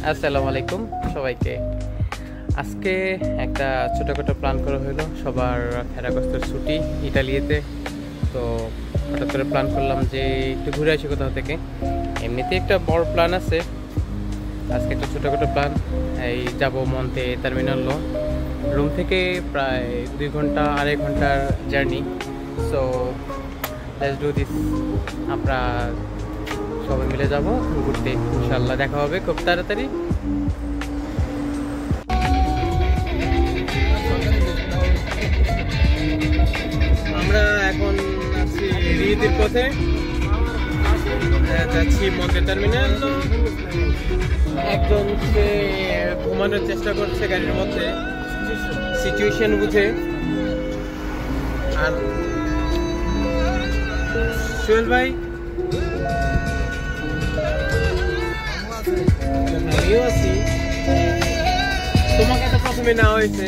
আসসালামু আলাইকুম সবাইকে। আজকে একটা ছোটোখাটো প্ল্যান করা হলো, সবার ফেরাগস্তের ছুটি ইটালিতে। তো হঠাৎ করে প্ল্যান করলাম যে একটু ঘুরে আসি কোথাও থেকে। এমনিতে একটা বড় প্ল্যান আছে, আজকে একটা ছোটোখাটো প্ল্যান। এই যাব মন্তে টার্মিনাল রুম থেকে প্রায় 2 ঘন্টা 2.5 ঘন্টার journey. So let's do this. আমরা সবাই মিলে যাব ঘুরতে, ইনশাল্লাহ দেখা হবে খুব তাড়াতাড়ি। আমরা এখন আছি রিদির পথে, যাচ্ছি মন্তে টার্মিনাল। একজন সে ঘুমানোর চেষ্টা করছে গাড়ির মধ্যে, সিচুয়েশন বুঝে। আর সোহেল ভাই আমিও আছি, তোমাকে তো প্রথমে নেওয়া হয়েছে।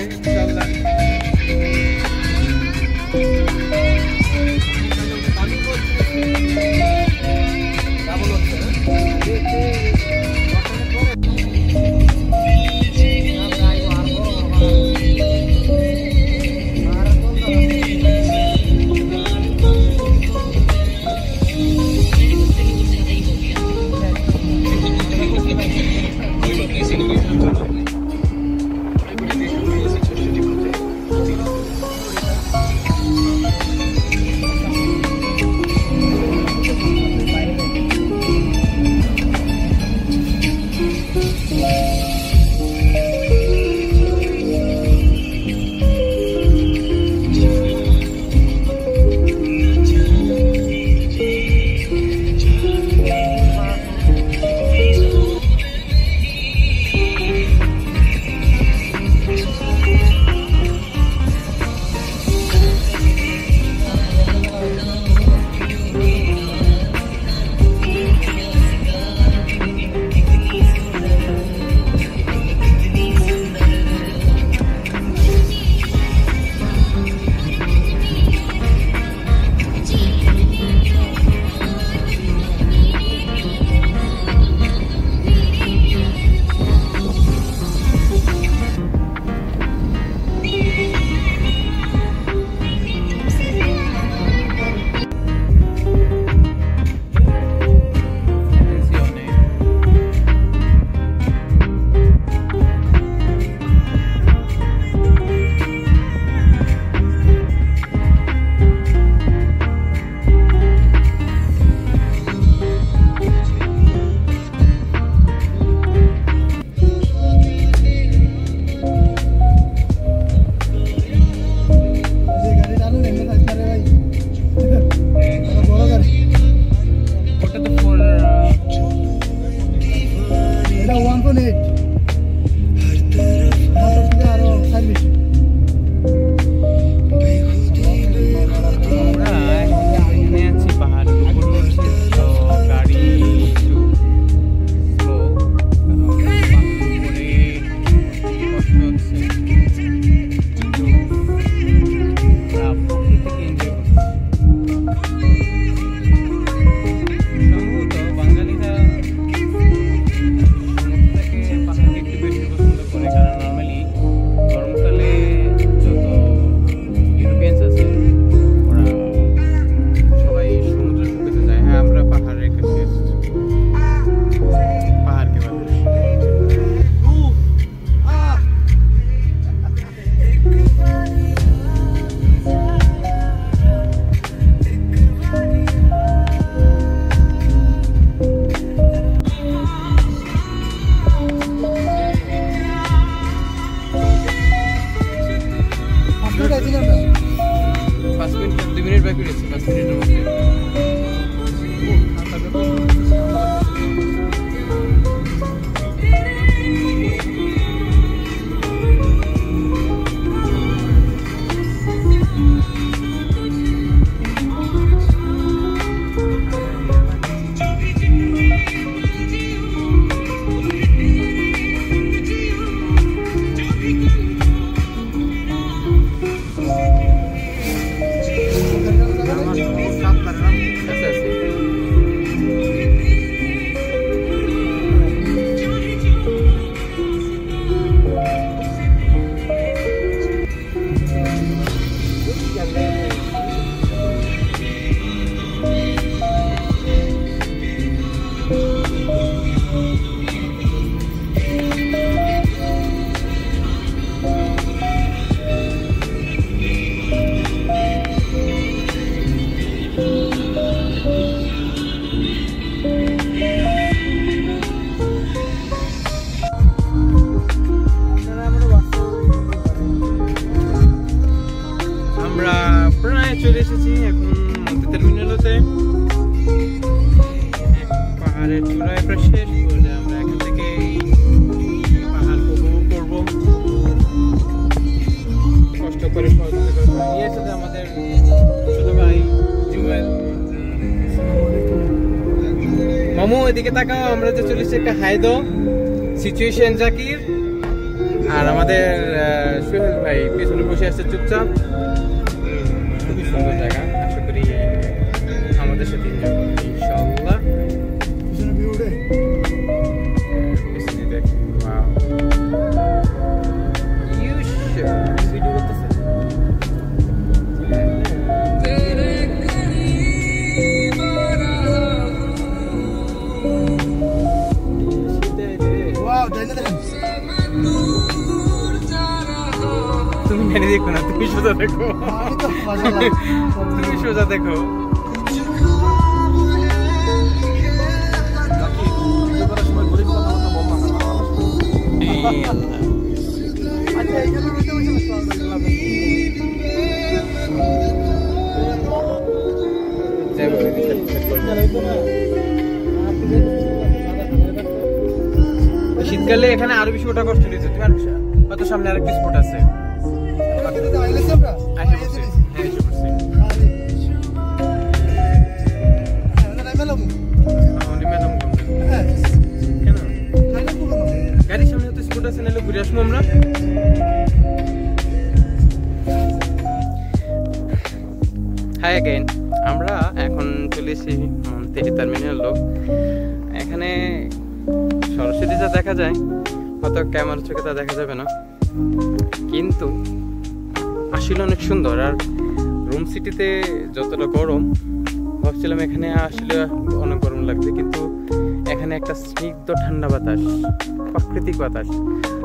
পাহাড়ের চূড়ায় প্রায় শেষ করে আমরা এখান থেকে পাহাড় উপভোগ করবো। কষ্ট করে সহযোগিতা করে নিয়ে এসেছে আমাদের ছোট ভাই জুয়েল। মামু এদিকে তাকাও, আমরা যে চলেছি একটা হাই দো। সিচুয়েশন জাকির আর আমাদের সোহেল ভাই পেছনে বসে আছে চুপচাপ। খুবই সুন্দর জায়গা, আশা করি আমাদের সাথে এনজয় করবে ইনশাআল্লাহ। পিছনে দেখ, ওয়াও ইউশ ভিডিও করতেছে। তুমি মেনে দেখো না, তুমি সোজা দেখো, তুমি সোজা দেখো। শীতকালে এখানে আরো বেশি ওঠা কষ্ট দিচ্ছে। তুমি হয়তো সামনে আরেকটি স্পট আছে। গাড়ির সামনে হয়তো স্পট আছে, নাহলে ঘুরে আসবো আমরা। হাই অ্যাগেইন, আমরা এখন চলে এসেছি মন্তেরি টার্মিনাল। এখানে সরাসরি যা দেখা যায় হয়তো ক্যামেরা চোখে তা দেখা যাবে না, কিন্তু আসলে অনেক সুন্দর। আর রুম সিটিতে যতটা গরম ভাবছিলাম, এখানে আসলে অনেক গরম লাগবে, কিন্তু এখানে একটা স্নিগ্ধ ঠান্ডা বাতাস, প্রাকৃতিক বাতাস,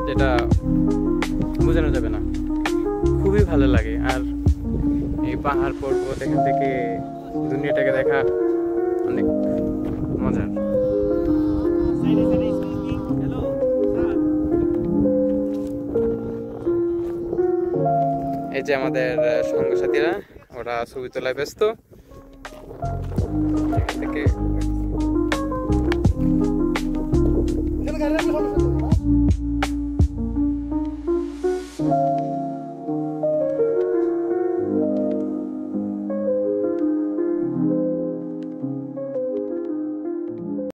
যেটা বোঝানো যাবে না, খুবই ভালো লাগে। আর এই পাহাড় পর্বত, এখান থেকে দুনিয়াটাকে দেখা অনেক মজার। এই যে আমাদের সঙ্গসাথীরা, ওরা ছবি তোলায় ব্যস্ত। এখান থেকে